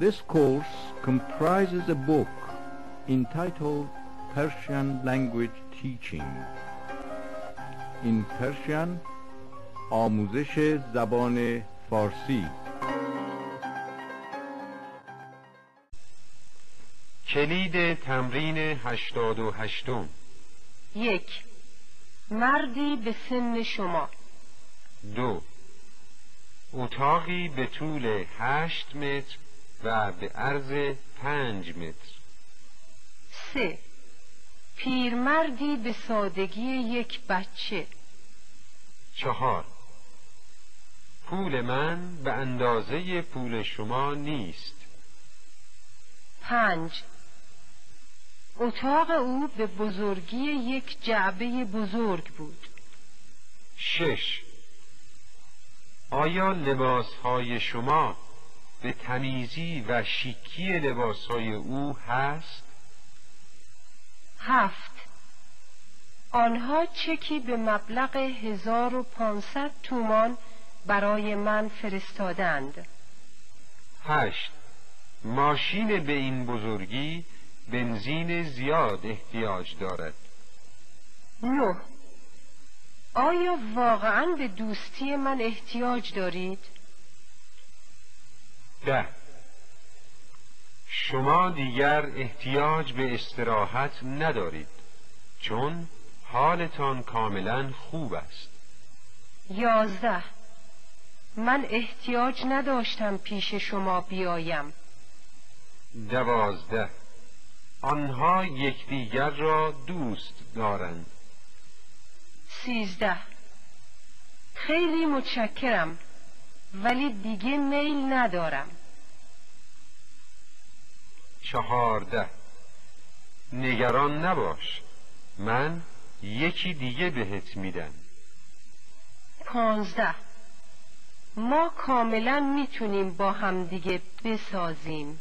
This course comprises a book entitled Persian Language Teaching. In Persian آموزش زبان فارسی. کلید تمرین 88. 1. مردی به سن شما. 2. اتاقی به طول 8 متر و به عرض 5 متر. 3. پیرمردی به سادگی یک بچه. 4. پول من به اندازه پول شما نیست. 5. اتاق او به بزرگی یک جعبه بزرگ بود. 6. آیا لباسهای شما به تمیزی و شیکی لباسهای او هست؟ 7. آنها چکی به مبلغ 1500 تومان برای من فرستادند. 8. ماشین به این بزرگی بنزین زیاد احتیاج دارد. 9. آیا واقعاً به دوستی من احتیاج دارید؟ 10. شما دیگر احتیاج به استراحت ندارید چون حالتان کاملا خوب است. 11. من احتیاج نداشتم پیش شما بیایم. 12. آنها یکدیگر را دوست دارند. 13. خیلی متشکرم ولی دیگه میل ندارم. 14. نگران نباش، من یکی دیگه بهت میدم. 15. ما کاملا میتونیم با هم دیگه بسازیم.